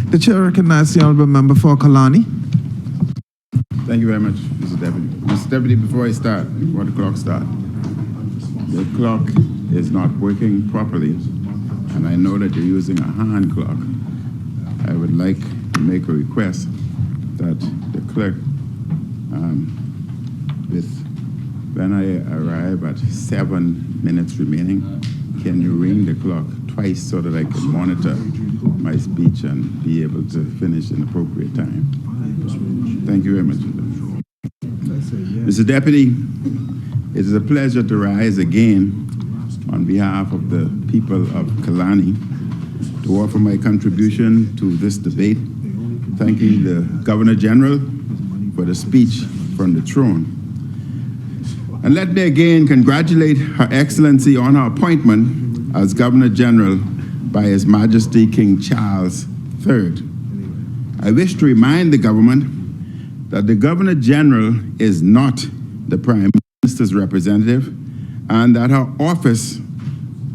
The chair recognizes the honourable member for Kalani. Thank you very much, Mr. Deputy. Mr. Deputy, before I start, before the clock starts, the clock is not working properly, and I know that you're using a hand clock. I would like to make a request that the clerk, when I arrive at 7 minutes remaining, can you ring the clock twice so that I can monitor my speech and be able to finish in appropriate time? Thank you very much. Mr. Deputy, it is a pleasure to rise again on behalf of the people of Kalani to offer my contribution to this debate, thanking the Governor General for the speech from the throne. And let me again congratulate Her Excellency on her appointment as Governor General by His Majesty King Charles III. I wish to remind the government that the Governor General is not the Prime Minister's representative, and that her office,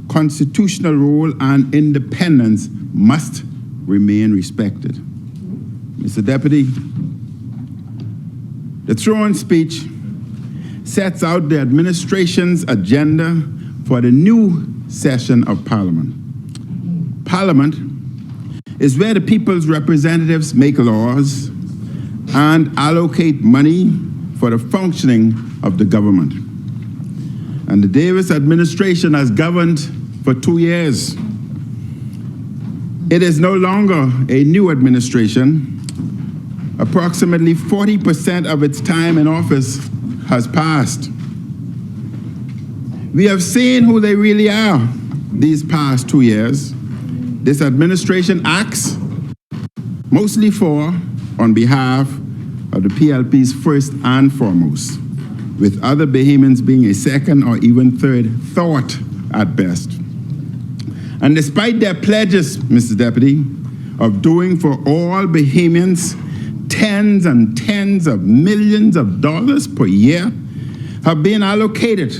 constitutional role, and independence must remain respected. Mr. Deputy, the throne speech sets out the administration's agenda for the new session of Parliament. Parliament is where the people's representatives make laws and allocate money for the functioning of the government. And the Davis administration has governed for 2 years. It is no longer a new administration. Approximately 40% of its time in office has passed. We have seen who they really are these past 2 years. This administration acts mostly on behalf of the PLPs first and foremost, with other Bahamians being a second or even third thought at best. And despite their pledges, Mr. Deputy, of doing for all Bahamians tens and tens of millions of dollars per year, have been allocated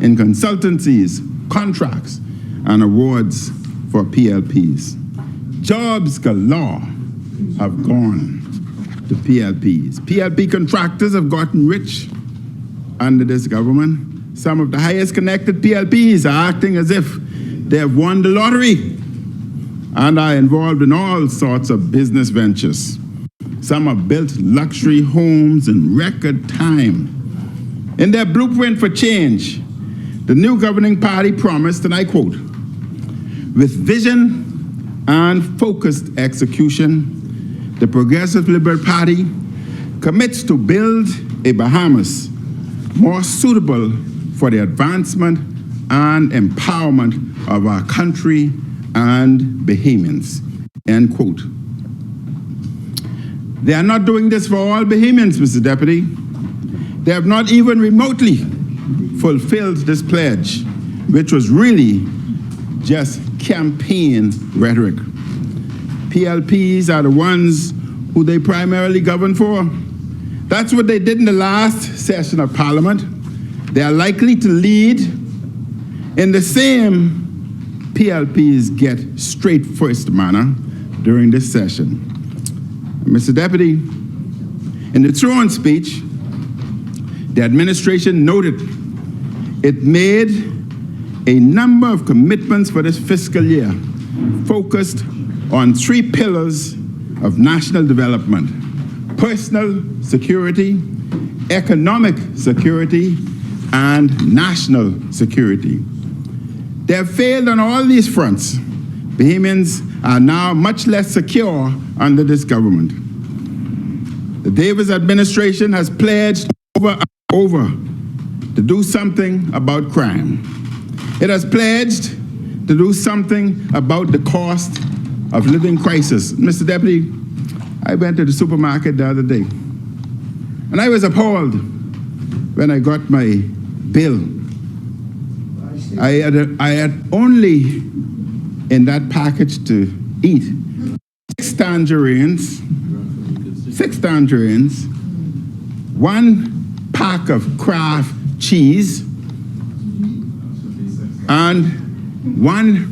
in consultancies, contracts, and awards for PLPs. Jobs galore have gone to PLPs. PLP contractors have gotten rich under this government. Some of the highest connected PLPs are acting as if they have won the lottery and are involved in all sorts of business ventures. Some have built luxury homes in record time. In their blueprint for change, the new governing party promised, and I quote, "With vision and focused execution, the Progressive Liberal Party commits to build a Bahamas more suitable for the advancement and empowerment of our country and Bahamians," end quote. They are not doing this for all Bahamians, Mr. Deputy. They have not even remotely fulfilled this pledge, which was really just campaign rhetoric. PLPs are the ones who they primarily govern for. That's what they did in the last session of Parliament. They are likely to lead in the same PLPs get straight first manner during this session. Mr. Deputy, in the throne speech, the administration noted it made a number of commitments for this fiscal year, focused on 3 pillars of national development: personal security, economic security, and national security. They have failed on all these fronts. Bahamians are now much less secure under this government. The Davis administration has pledged over and over to do something about crime. It has pledged to do something about the cost of living crisis. Mr. Deputy, I went to the supermarket the other day, and I was appalled when I got my bill. I had only in that package to eat 6 tangerines, 1 pack of Kraft cheese, and 1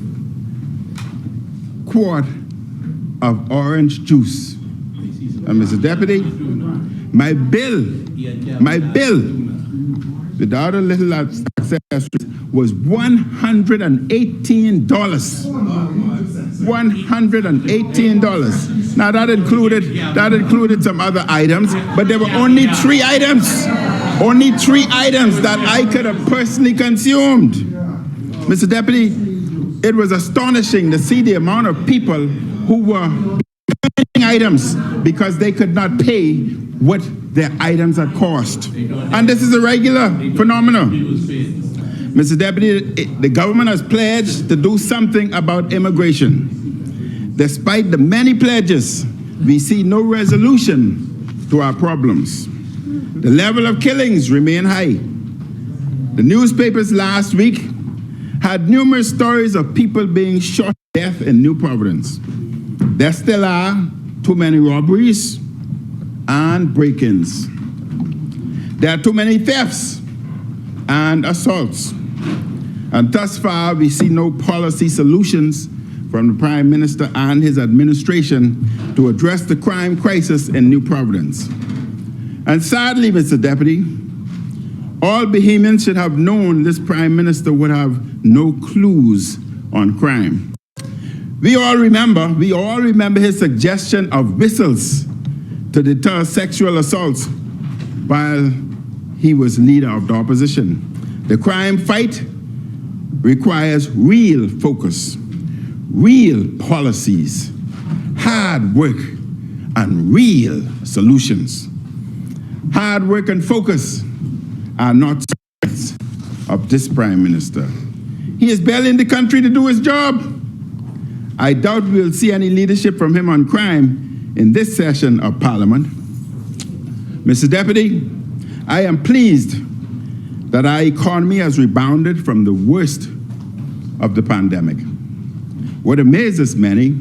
quart of orange juice. And Mr. Deputy, my bill, without a little access, was $118. $118. Now that included some other items, but there were only 3 items. Only 3 items that I could have personally consumed. Mr. Deputy, it was astonishing to see the amount of people who were buying items because they could not pay what their items had cost. And this is a regular phenomenon. Mr. Deputy, the government has pledged to do something about immigration. Despite the many pledges, we see no resolution to our problems. The level of killings remain high. The newspapers last week had numerous stories of people being shot to death in New Providence. There still are too many robberies and break-ins. There are too many thefts and assaults. And thus far, we see no policy solutions from the Prime Minister and his administration to address the crime crisis in New Providence. And sadly, Mr. Deputy, all Bahamians should have known this Prime Minister would have no clues on crime. We all remember his suggestion of whistles to deter sexual assaults while he was leader of the opposition. The crime fight requires real focus, real policies, hard work, and real solutions. Hard work and focus are not secrets of this Prime Minister. He is barely in the country to do his job. I doubt we'll see any leadership from him on crime in this session of Parliament. Mr. Deputy, I am pleased that our economy has rebounded from the worst of the pandemic. What amazes many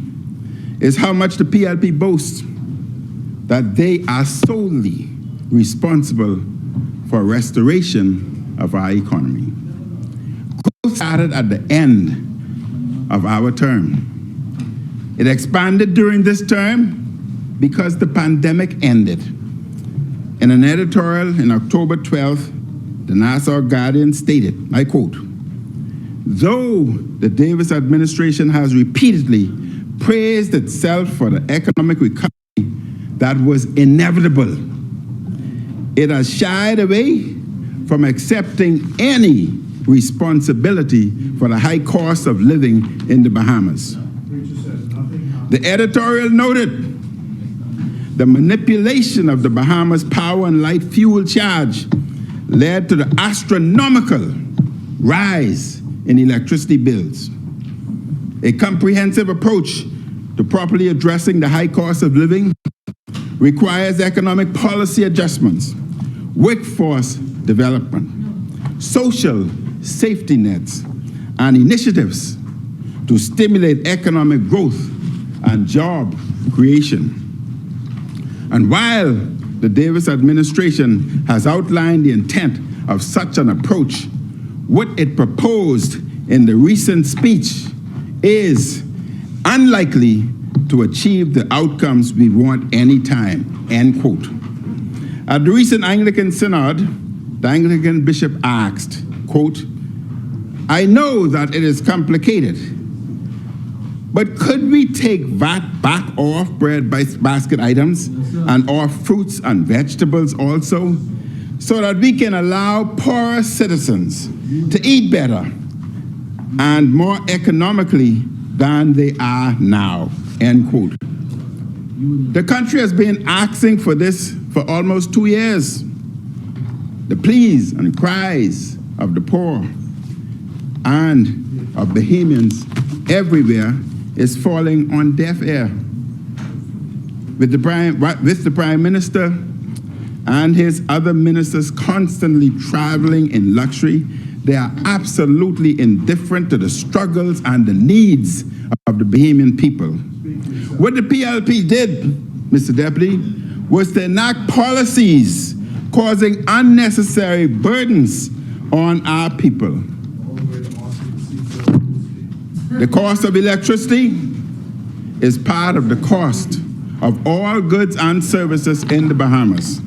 is how much the PLP boasts that they are solely responsible for restoration of our economy. Growth started at the end of our term. It expanded during this term because the pandemic ended. In an editorial in October 12th, the Nassau Guardian stated, I quote, "Though the Davis administration has repeatedly praised itself for the economic recovery that was inevitable, it has shied away from accepting any responsibility for the high cost of living in the Bahamas." The editorial noted the manipulation of the Bahamas power and light fuel charge led to the astronomical rise in electricity bills. A comprehensive approach to properly addressing the high cost of living requires economic policy adjustments, workforce development, social safety nets, and initiatives to stimulate economic growth and job creation. And while the Davis administration has outlined the intent of such an approach, what it proposed in the recent speech is unlikely to achieve the outcomes we want anytime, end quote. At the recent Anglican Synod, the Anglican bishop asked, quote, "I know that it is complicated, but could we take VAT back off bread basket items and off fruits and vegetables also, so that we can allow poorer citizens to eat better and more economically than they are now," end quote. The country has been asking for this for almost 2 years. The pleas and cries of the poor and of Bahamians everywhere is falling on deaf ear. With the Prime Minister and his other ministers constantly traveling in luxury, they are absolutely indifferent to the struggles and the needs of the Bahamian people. What the PLP did, Mr. Deputy, was to enact policies causing unnecessary burdens on our people. The cost of electricity is part of the cost of all goods and services in the Bahamas.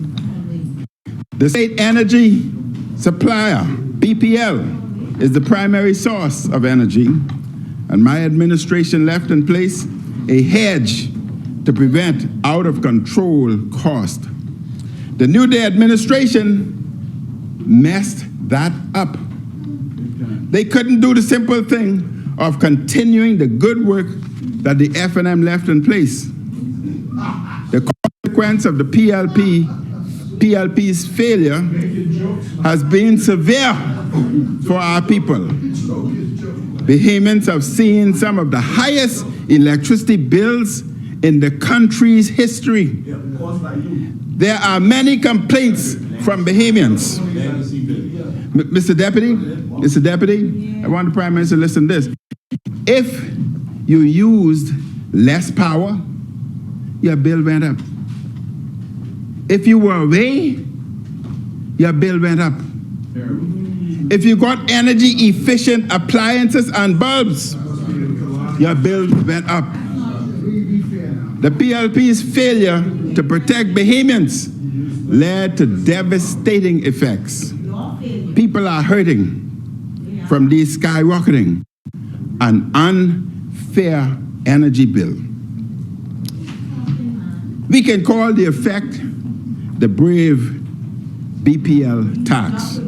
The state energy supplier, BPL, is the primary source of energy, and my administration left in place a hedge to prevent out-of-control cost. The New Day administration messed that up. They couldn't do the simple thing of continuing the good work that the F&M left in place. The consequence of the PLP's failure has been severe for our people. Bahamians have seen some of the highest electricity bills in the country's history. There are many complaints from Bahamians. Mr. Deputy, I want the Prime Minister to listen to this. If you used less power, your bill went up. If you were away, your bill went up. If you got energy efficient appliances and bulbs, your bill went up. The PLP's failure to protect Bahamians led to devastating effects. People are hurting from these skyrocketing and unfair energy bill. We can call the effect the brave BPL tax.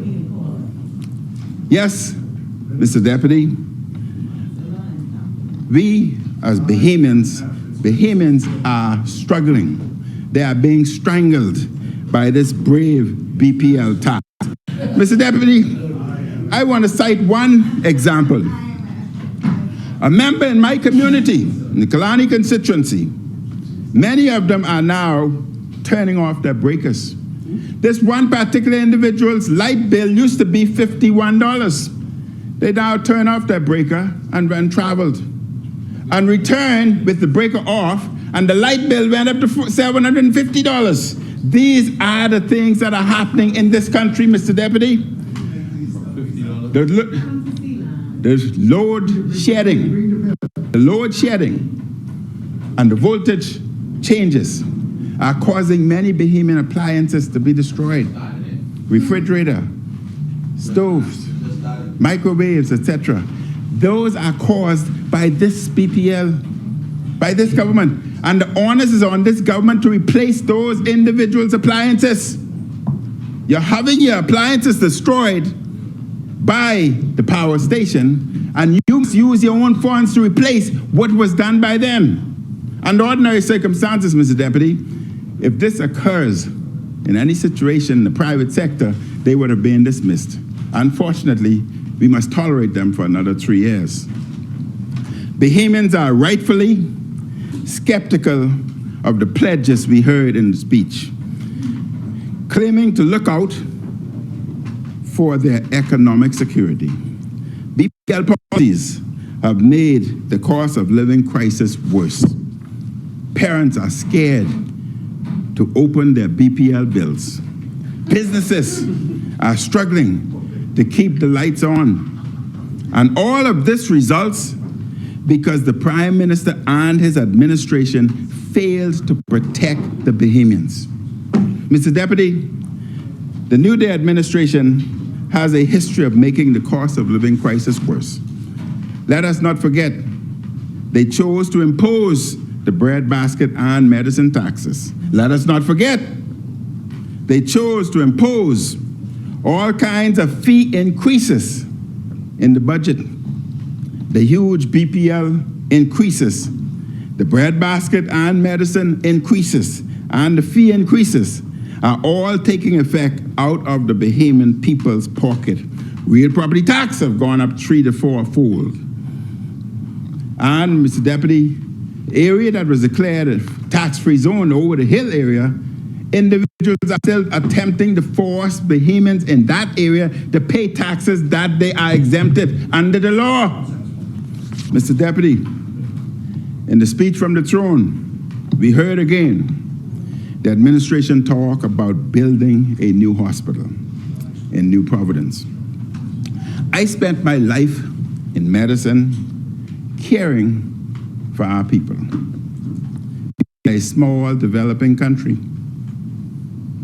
Yes, Mr. Deputy, we as Bahamians are struggling. They are being strangled by this brave BPL tax. Mr. Deputy, I want to cite one example. A member in my community, in the Kalani constituency, many of them are now turning off their breakers. This one particular individual's light bill used to be $51. They now turn off their breaker and went traveled and returned with the breaker off, and the light bill went up to $750. These are the things that are happening in this country, Mr. Deputy. There's load shedding. The load shedding and the voltage changes are causing many Bahamian appliances to be destroyed. Refrigerator, stoves, microwaves, etc. Those are caused by this BPL, by this government. And the onus is on this government to replace those individuals' appliances. You're having your appliances destroyed by the power station, and you must use your own funds to replace what was done by them. Under ordinary circumstances, Mr. Deputy, if this occurs in any situation in the private sector, they would have been dismissed. Unfortunately, we must tolerate them for another 3 years. Bahamians are rightfully skeptical of the pledges we heard in the speech, claiming to look out for their economic security. BPL policies have made the cost of living crisis worse. Parents are scared to open their BPL bills. Businesses are struggling to keep the lights on. And all of this results because the Prime Minister and his administration failed to protect the Bahamians. Mr. Deputy, the New Day administration has a history of making the cost of living crisis worse. Let us not forget, they chose to impose the bread basket and medicine taxes. Let us not forget, they chose to impose all kinds of fee increases in the budget. The huge BPL increases, the bread basket and medicine increases, and the fee increases are all taking effect out of the Bahamian people's pocket. Real property tax have gone up 3 to 4-fold. And, Mr. Deputy, area that was declared a tax-free zone over the hill area, individuals are still attempting to force Bahamians in that area to pay taxes that they are exempted under the law. Mr. Deputy, in the speech from the throne, we heard again the administration talk about building a new hospital in New Providence. I spent my life in medicine caring for our people. a small developing country.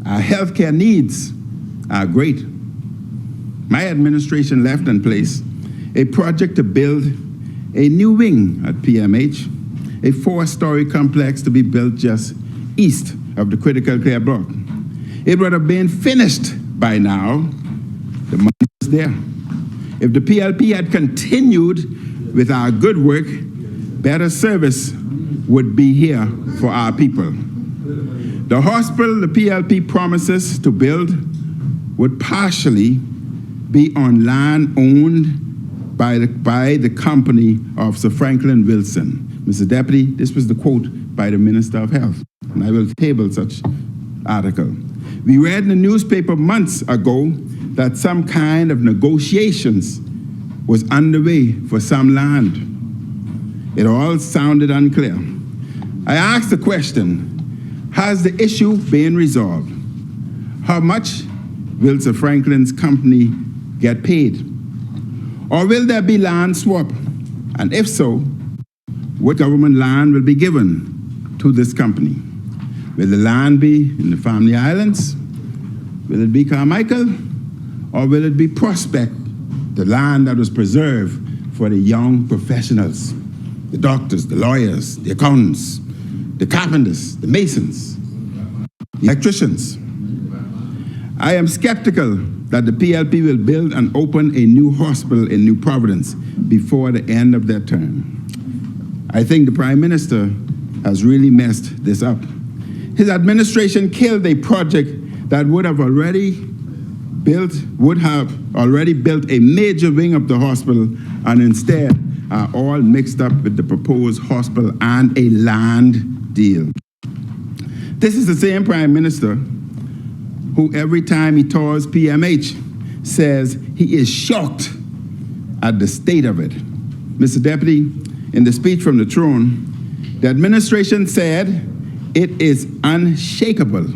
Our healthcare needs are great. My administration left in place a project to build a new wing at PMH, a 4-story complex to be built just east of the critical care block. It would have been finished by now. The money is there. If the PLP had continued with our good work, better service would be here for our people. The hospital the PLP promises to build would partially be on land owned by the company of Sir Franklin Wilson. Mr. Deputy, this was the quote by the Minister of Health, and I will table such article. We read in the newspaper months ago that some kind of negotiations was underway for some land. It all sounded unclear. I asked the question, has the issue been resolved? How much will Sir Franklin's company get paid? Or will there be land swap? And if so, what government land will be given to this company? Will the land be in the Family Islands? Will it be Carmichael? Or will it be Prospect, the land that was preserved for the young professionals, the doctors, the lawyers, the accountants, the carpenters, the masons, the electricians? I am skeptical that the PLP will build and open a new hospital in New Providence before the end of their term. I think the Prime Minister has really messed this up. His administration killed a project that would have already built a major wing of the hospital, and instead are all mixed up with the proposed hospital and a land deal. This is the same Prime Minister who every time he tours PMH says he is shocked at the state of it. Mr. Deputy, in the speech from the throne, the administration said it is unshakable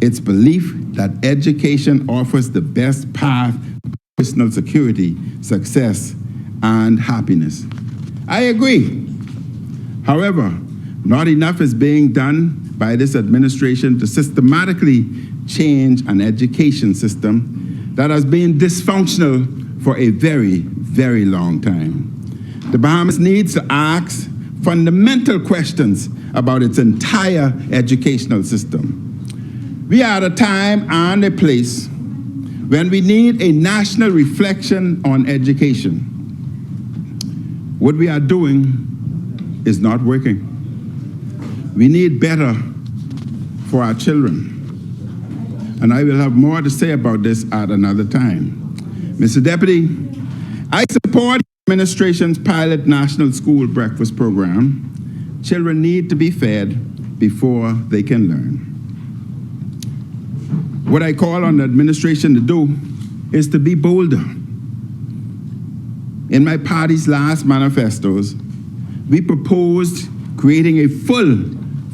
its belief that education offers the best path to personal security, success, and happiness. I agree. However, not enough is being done by this administration to systematically change an education system that has been dysfunctional for a very, very long time. The Bahamas needs to ask fundamental questions about its entire educational system. We are at a time and a place when we need a national reflection on education. What we are doing is not working. We need better for our children. And I will have more to say about this at another time. Mr. Deputy, I support the administration's pilot national school breakfast program. Children need to be fed before they can learn. What I call on the administration to do is to be bolder. In my party's last manifestos, we proposed creating a full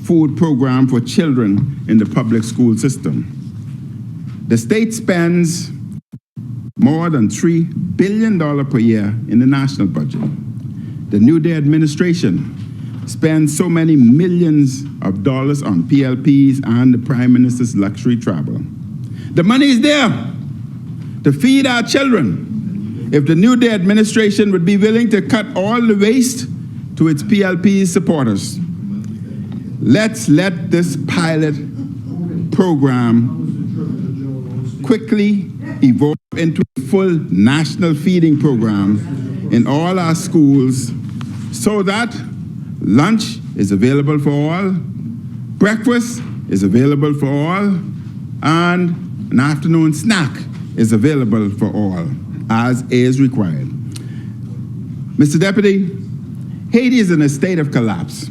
food program for children in the public school system. The state spends more than $3 billion per year in the national budget. The New Day administration spends so many millions of dollars on PLPs and the Prime Minister's luxury travel. The money is there to feed our children. If the New Day administration would be willing to cut all the waste to its PLP supporters, let's let this pilot program quickly evolve into a full national feeding program in all our schools so that lunch is available for all, breakfast is available for all, and an afternoon snack is available for all, as is required. Mr. Deputy, Haiti is in a state of collapse.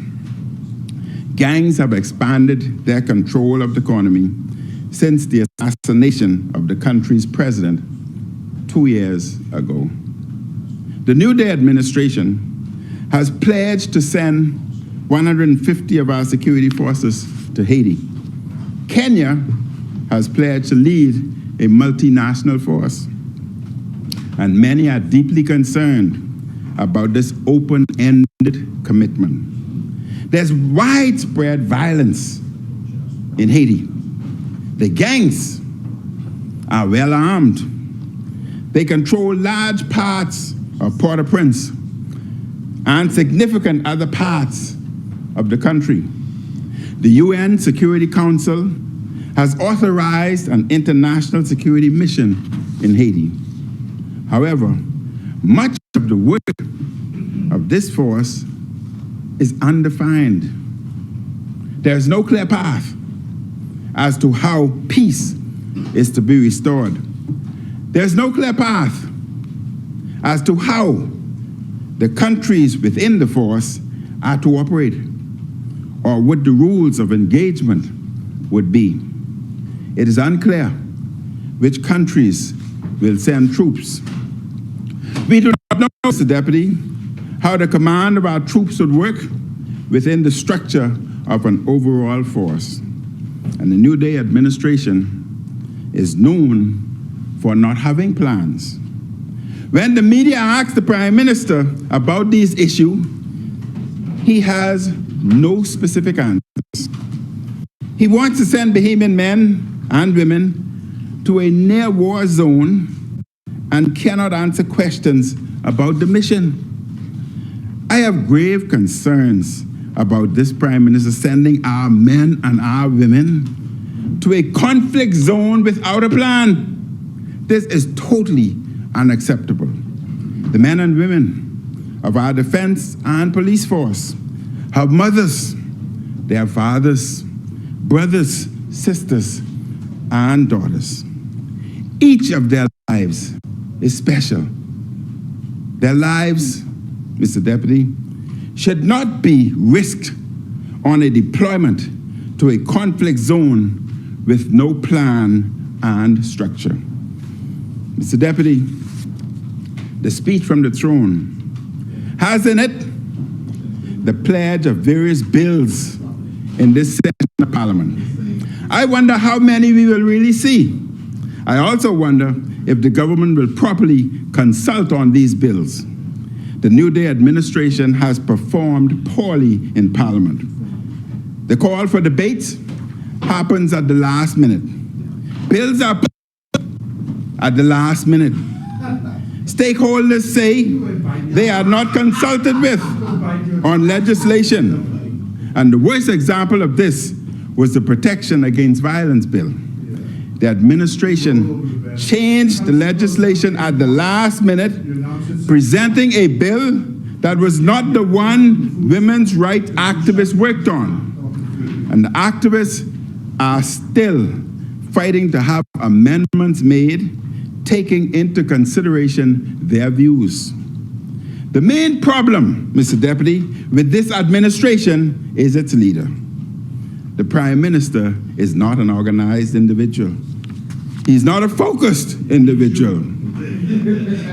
Gangs have expanded their control of the economy since the assassination of the country's president 2 years ago. The New Day administration has pledged to send 150 of our security forces to Haiti. Kenya has pledged to lead a multinational force. And many are deeply concerned about this open-ended commitment. There's widespread violence in Haiti. The gangs are well armed. They control large parts of Port-au-Prince and significant other parts of the country. The UN Security Council has authorized an international security mission in Haiti. However, much of the work of this force is undefined. There's no clear path as to how peace is to be restored. There's no clear path as to how the countries within the force are to operate, or what the rules of engagement would be. It is unclear which countries will send troops. We do not know, Mr. Deputy, how the command of our troops would work within the structure of an overall force. And the New Day administration is known for not having plans. When the media asks the Prime Minister about these issues, he has no specific answers. He wants to send Bahamian men and women to a near-war zone and cannot answer questions about the mission. I have grave concerns about this Prime Minister sending our men and our women to a conflict zone without a plan. This is totally unacceptable. The men and women of our defense and police force have mothers, they have fathers, brothers, sisters, and daughters. Each of their lives is special. Their lives, Mr. Deputy, should not be risked on a deployment to a conflict zone with no plan and structure. Mr. Deputy, the speech from the throne has in it the pledge of various bills in this session of Parliament. I wonder how many we will really see. I also wonder if the government will properly consult on these bills. The New Day administration has performed poorly in Parliament. The call for debate happens at the last minute. Bills are put at the last minute. Stakeholders say they are not consulted with on legislation. And the worst example of this was the Protection Against Violence bill. The administration changed the legislation at the last minute, presenting a bill that was not the one women's rights activists worked on. And the activists are still fighting to have amendments made, taking into consideration their views. The main problem, Mr. Deputy, with this administration is its leader. The Prime Minister is not an organized individual. He's not a focused individual.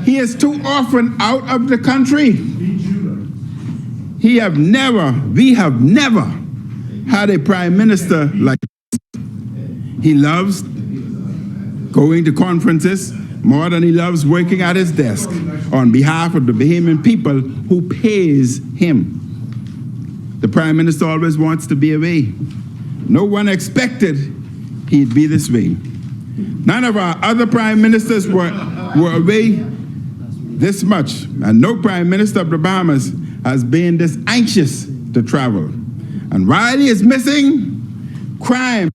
He is too often out of the country. We have never had a Prime Minister like this. He loves going to conferences more than he loves working at his desk on behalf of the Bahamian people who pays him. The Prime Minister always wants to be away. No one expected he'd be this way. None of our other Prime Ministers were away this much, and no Prime Minister of the Bahamas has been this anxious to travel. And while he is missing, crime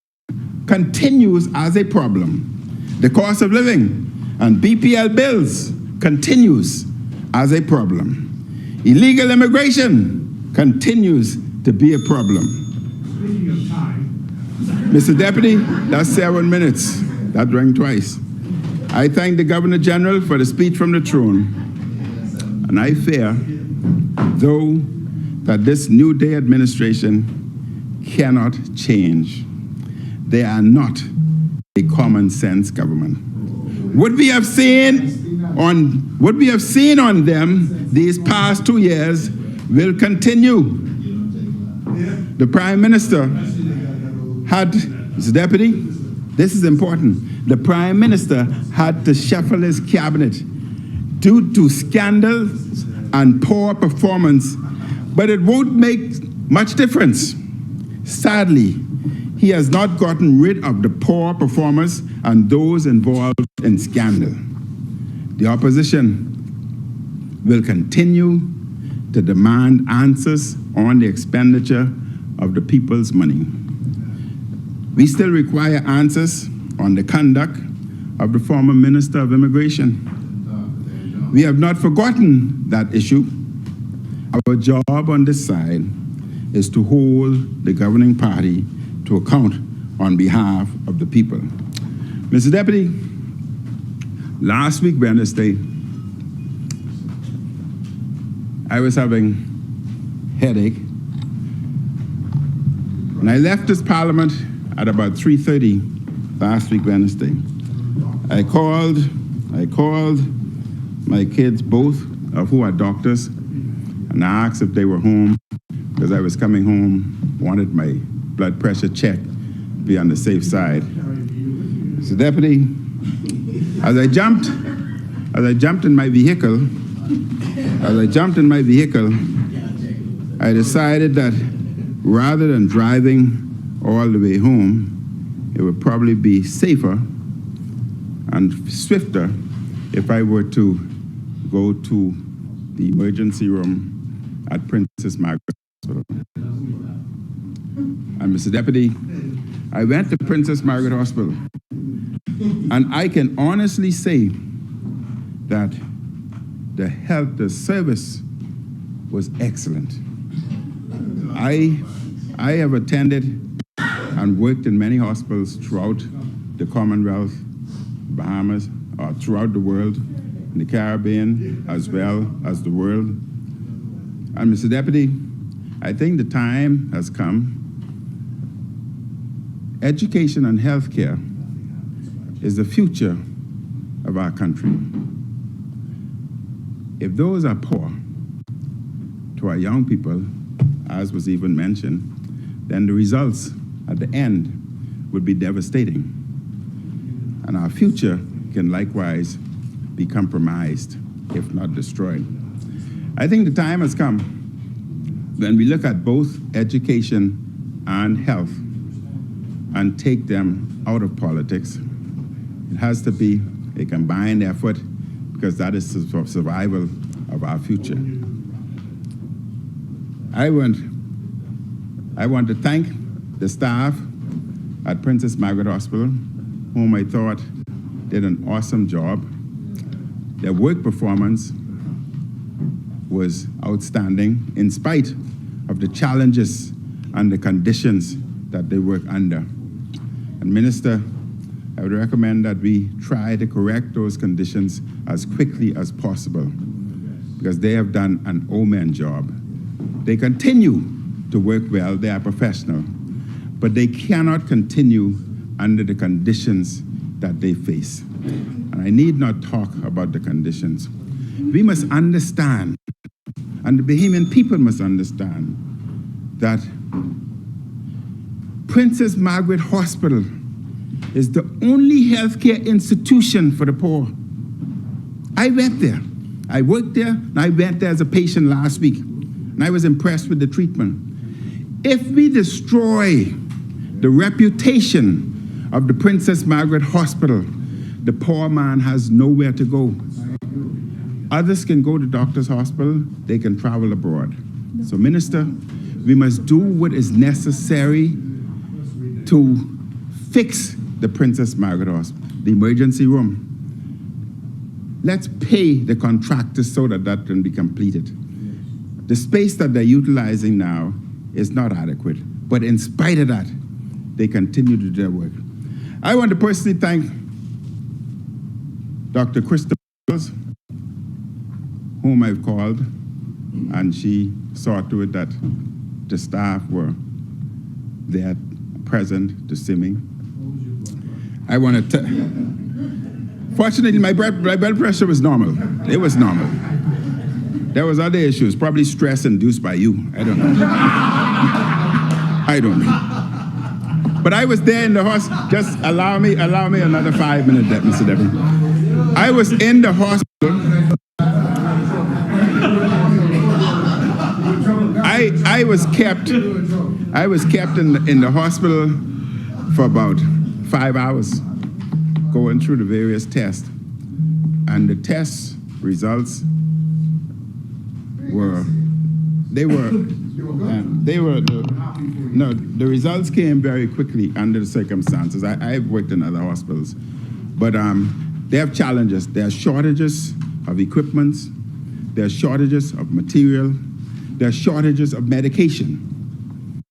continues as a problem. The cost of living and BPL bills continues as a problem. Illegal immigration continues to be a problem. Speaking of time. Mr. Deputy, that's 7 minutes. That rang twice. I thank the Governor General for the speech from the throne. And I fear, though, that this New Day administration cannot change. They are not a common sense government. What we have seen on them these past 2 years will continue. The Prime Minister had, Mr. Deputy, this is important. The Prime Minister had to shuffle his cabinet due to scandals and poor performance, but it won't make Much difference. Sadly, he has not gotten rid of the poor performers and those involved in scandal. The opposition will continue to demand answers on the expenditure of the people's money. We still require answers on the conduct of the former Minister of Immigration. We have not forgotten that issue. Our job on this side is to hold the governing party to account on behalf of the people. Mr. Deputy, last week, Wednesday, I was having headache, and I left this Parliament at about 3:30 last week, Wednesday. I called my kids, both of who are doctors, and I asked if they were home, because I was coming home, wanted my blood pressure checked, be on the safe side. So, Deputy, as I jumped in my vehicle, I decided that rather than driving all the way home, it would probably be safer and swifter if I were to go to the emergency room at Princess Margaret Hospital. And Mr. Deputy, I went to Princess Margaret Hospital, and I can honestly say that the service was excellent. I have attended and worked in many hospitals throughout the Commonwealth, Bahamas, or throughout the world, in the Caribbean, as well as the world. And Mr. Deputy, I think the time has come. Education and healthcare is the future of our country. If those are poor to our young people, as was even mentioned, then the results at the end would be devastating. And our future can likewise be compromised, if not destroyed. I think the time has come when we look at both education and health and take them out of politics. It has to be a combined effort, because that is for survival of our future. I want to thank the staff at Princess Margaret Hospital, whom I thought did an awesome job. Their work performance was outstanding in spite of the challenges and the conditions that they work under. And Minister, I would recommend that we try to correct those conditions as quickly as possible, because they have done an omen job. They continue to work well, they are professional, but they cannot continue under the conditions that they face. And I need not talk about the conditions. We must understand, and the Bahamian people must understand, that Princess Margaret Hospital is the only healthcare institution for the poor. I went there. I worked there, and I went there as a patient last week, and I was impressed with the treatment. If we destroy the reputation of the Princess Margaret Hospital, the poor man has nowhere to go. Others can go to doctor's hospital, they can travel abroad. So, Minister, we must do what is necessary to fix the Princess Margaret Hospital, the emergency room. Let's pay the contractors so that that can be completed. The space that they're utilizing now is not adequate, but in spite of that, they continue to do their work. I want to personally thank Dr. Krista, whom I've called, and she saw to it that the staff were there present to see me. I want to fortunately, my blood pressure was normal. It was normal. There was other issues, probably stress induced by you. I don't know. I don't know. But I was there in the hospital. Just allow me another 5 minutes, Mr. Deputy. I was in the hospital. I was kept in the hospital for about 5 hours, going through the various tests, and the test results the results came very quickly under the circumstances. I've worked in other hospitals, but they have challenges. There are shortages of equipment, there are shortages of material, there are shortages of medication.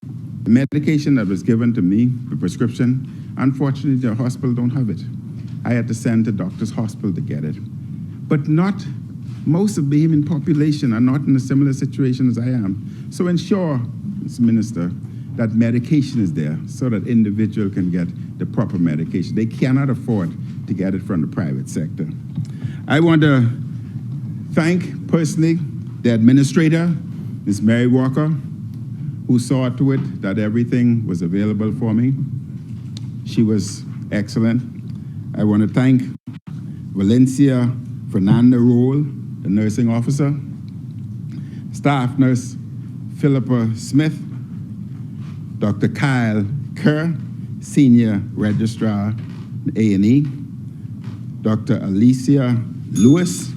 The medication that was given to me, the prescription, unfortunately the hospital don't have it. I had to send to doctor's hospital to get it. But most of the Bahamian population are not in a similar situation as I am. So ensure, Mr. Minister, that medication is there so that individual can get the proper medication. They cannot afford to get it from the private sector. I want to thank personally the administrator, Ms. Mary Walker, who saw to it that everything was available for me. She was excellent. I want to thank Valencia Fernanda Roll, the nursing officer, staff nurse Philippa Smith, Dr. Kyle Kerr, senior registrar A&E, Dr. Alicia Lewis,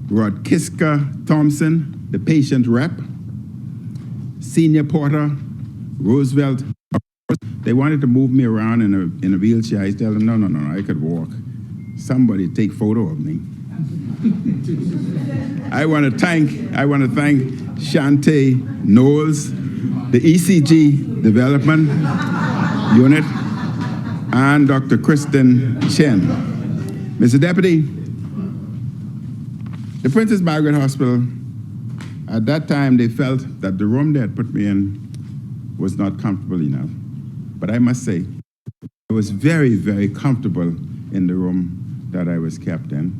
Rodkiska Thompson, the patient rep, senior porter Roosevelt. They wanted to move me around in a wheelchair. I tell them, no, I could walk. Somebody take photo of me. I want to thank Shante Knowles, the ECG Development Unit, and Dr. Kristen Chen. Mr. Deputy, the Princess Margaret Hospital, at that time they felt that the room they had put me in was not comfortable enough. But I must say, I was very, very comfortable in the room that I was kept in.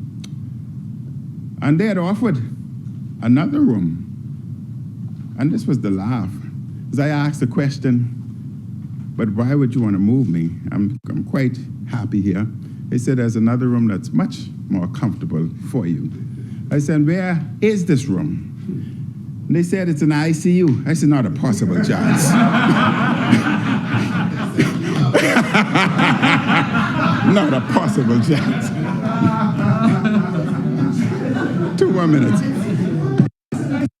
And they had offered another room. And this was the laugh. As I asked the question, but why would you want to move me? I'm quite happy here. They said there's another room that's much more comfortable for you. I said, where is this room? And they said it's an ICU. I said, not a possible chance. Not a possible chance. 2 more minutes.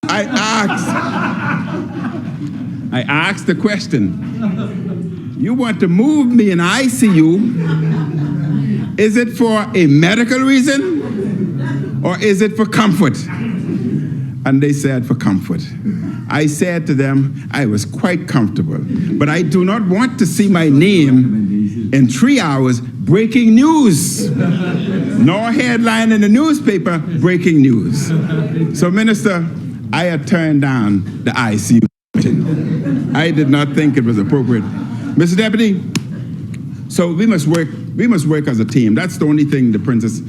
I asked the question, you want to move me in ICU? Is it for a medical reason or is it for comfort? And they said for comfort. I said to them, I was quite comfortable, but I do not want to see my name in 3 hours breaking news, nor headline in the newspaper breaking news. So, Minister, I had turned down the ICU. I did not think it was appropriate. Mr. Deputy, so we must work as a team. That's the only thing the Princess,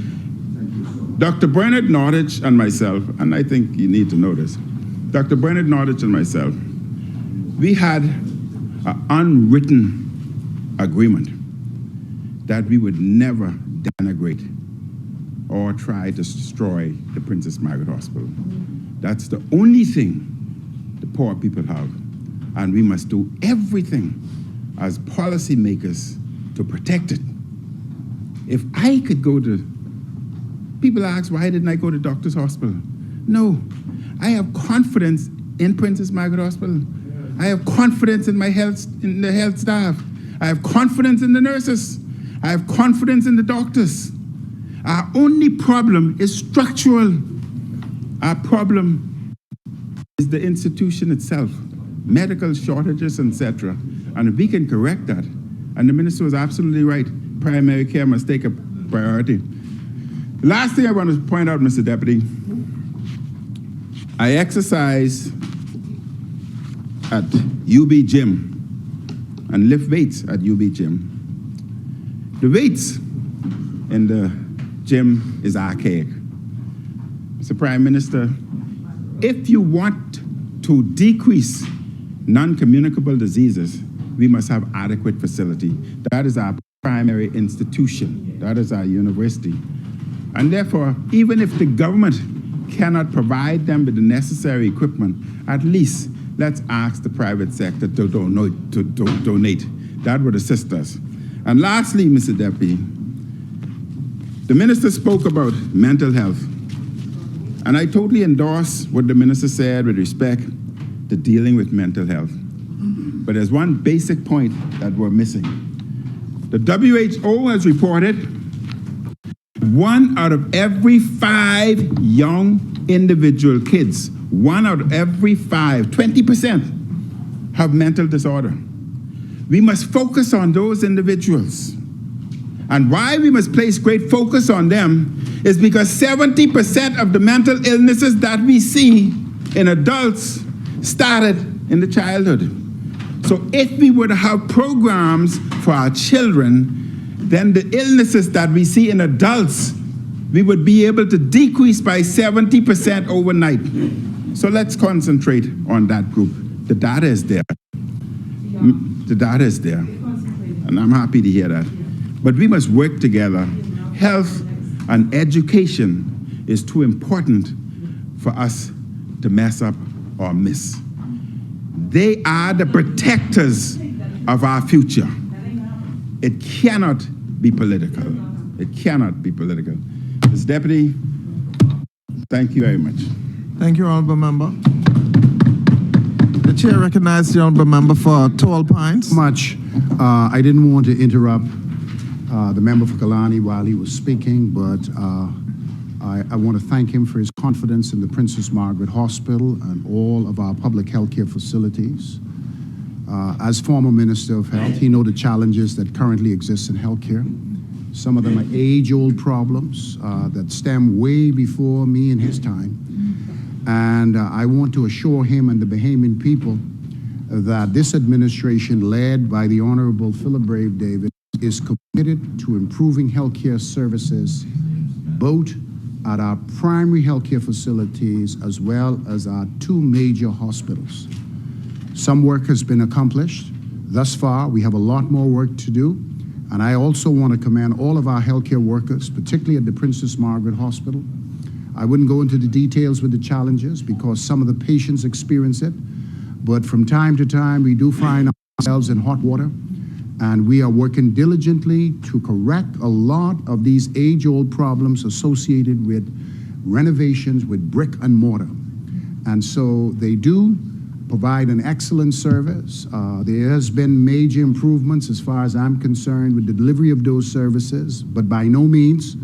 Dr. Bernard Nordich and myself, and I think you need to know this, Dr. Bernard Nordich and myself, we had an unwritten agreement that we would never denigrate or try to destroy the Princess Margaret Hospital. That's the only thing the poor people have, and we must do everything as policymakers to protect it. If I could go to, people ask, why didn't I go to Doctor's Hospital? No, I have confidence in Princess Margaret Hospital. I have confidence in the health staff. I have confidence in the nurses. I have confidence in the doctors. Our only problem is structural. Our problem is the institution itself, medical shortages, etc. And if we can correct that, and the minister was absolutely right, primary care must take a priority. The last thing I want to point out, Mr. Deputy, I exercise at UB Gym and lift weights at UB Gym. The weights in the gym is archaic. Mr. Prime Minister, if you want to decrease non-communicable diseases, we must have adequate facility. That is our primary institution. That is our university. And therefore, even if the government cannot provide them with the necessary equipment, at least let's ask the private sector to donate. That would assist us. And lastly, Mr. Deputy, the minister spoke about mental health. And I totally endorse what the minister said with respect to dealing with mental health. But there's one basic point that we're missing. The WHO has reported 1 out of every 5 young individual kids, 1 out of every 5, 20% have mental disorder. We must focus on those individuals. And why we must place great focus on them is because 70% of the mental illnesses that we see in adults started in the childhood. So if we were to have programs for our children, then the illnesses that we see in adults, we would be able to decrease by 70% overnight. So let's concentrate on that group. The data is there. The data is there. And I'm happy to hear that. But we must work together. Health and education is too important for us to mess up or miss. They are the protectors of our future. It cannot be political. It cannot be political. Mr. Deputy, thank you very much. Thank you, Honourable Member. The chair recognizes the Honourable Member for Tall Pines. Much. I didn't want to interrupt the member for Kalani while he was speaking, but I want to thank him for his confidence in the Princess Margaret Hospital and all of our public health care facilities. As former Minister of Health, he knows the challenges that currently exist in healthcare. Some of them are age-old problems that stem way before me and his time. And I want to assure him and the Bahamian people that this administration, led by the Honorable Philip Brave David, is committed to improving healthcare services, both at our primary healthcare facilities as well as our 2 major hospitals. Some work has been accomplished. Thus far, we have a lot more work to do. And I also want to commend all of our healthcare workers, particularly at the Princess Margaret Hospital. I wouldn't go into the details with the challenges because some of the patients experience it. But from time to time, we do find ourselves in hot water. And we are working diligently to correct a lot of these age-old problems associated with renovations with brick and mortar. And so they do provide an excellent service. There has been major improvements as far as I'm concerned with the delivery of those services, but by no means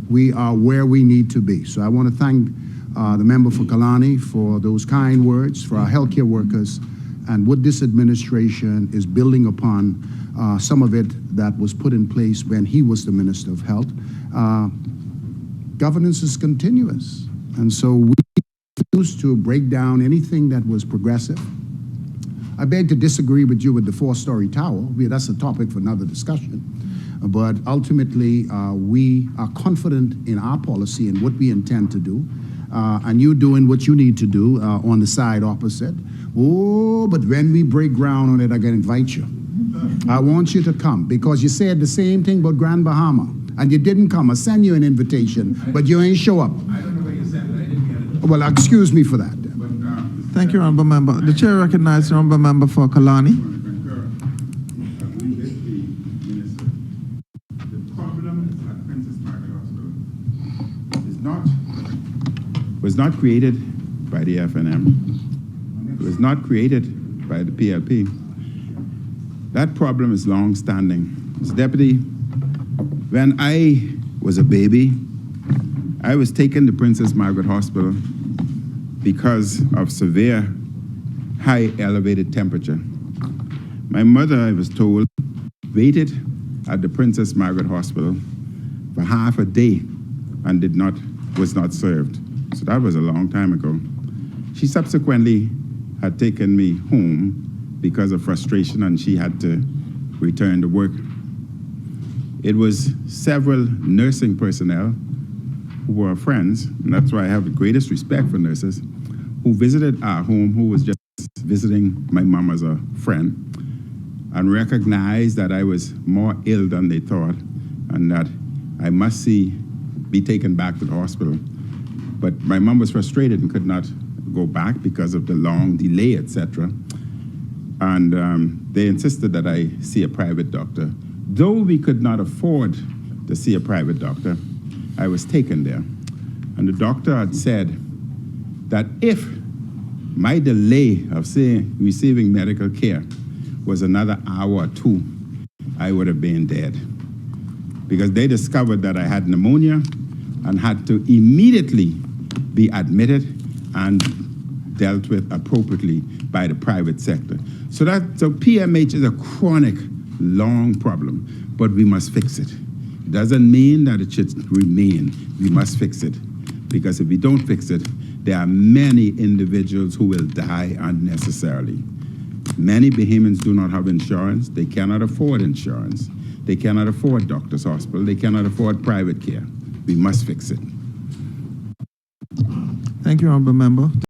we are where we need to be. So I want to thank the member for Kalani for those kind words, for our healthcare workers, and what this administration is building upon some of it that was put in place when he was the Minister of Health. Governance is continuous, and so we refuse to break down anything that was progressive. I beg to disagree with you with the 4-story tower. That's a topic for another discussion. But ultimately, we are confident in our policy and what we intend to do. And you're doing what you need to do on the side opposite. Oh, but when we break ground on it, I'm going to invite you. I want you to come because you said the same thing about Grand Bahama and you didn't come. I sent you an invitation, but you ain't show up. I don't know where you said it. I didn't get it. Well, excuse me for that. Thank you, Honourable Member. The chair recognizes the Honourable Member for Kalani. The problem at Princess Margaret Hospital was not created by the FNM. It was not created by the PLP. That problem is long-standing. Mr. Deputy, when I was a baby, I was taken to Princess Margaret Hospital because of severe, high elevated temperature. My mother, I was told, waited at the Princess Margaret Hospital for half a day and was not served. So that was a long time ago. She subsequently had taken me home because of frustration and she had to return to work. It was several nursing personnel who were friends, and that's why I have the greatest respect for nurses, who visited our home, who was just visiting my mom as a friend, and recognized that I was more ill than they thought, and that I must be taken back to the hospital. But my mom was frustrated and could not go back because of the long delay, etc. And they insisted that I see a private doctor. Though we could not afford to see a private doctor, I was taken there. And the doctor had said that if my delay of receiving medical care was another hour or two, I would have been dead. Because they discovered that I had pneumonia and had to immediately be admitted and dealt with appropriately by the private sector. So PMH is a chronic, long problem, but we must fix it. It doesn't mean that it should remain. We must fix it. Because if we don't fix it, there are many individuals who will die unnecessarily. Many Bahamians do not have insurance. They cannot afford insurance. They cannot afford doctor's hospital. They cannot afford private care. We must fix it. Thank you, Honourable Member.